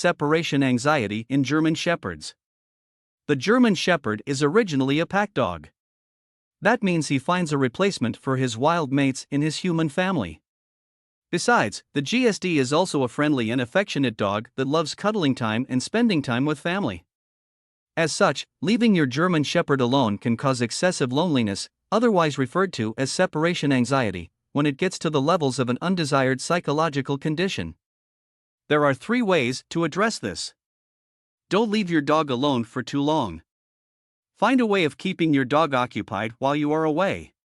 Separation anxiety in German Shepherds. The German Shepherd is originally a pack dog. That means he finds a replacement for his wild mates in his human family. Besides, the GSD is also a friendly and affectionate dog that loves cuddling time and spending time with family. As such, leaving your German Shepherd alone can cause excessive loneliness, otherwise referred to as separation anxiety, when it gets to the levels of an undesired psychological condition. There are 3 ways to address this. Don't leave your dog alone for too long. Find a way of keeping your dog occupied while you are away.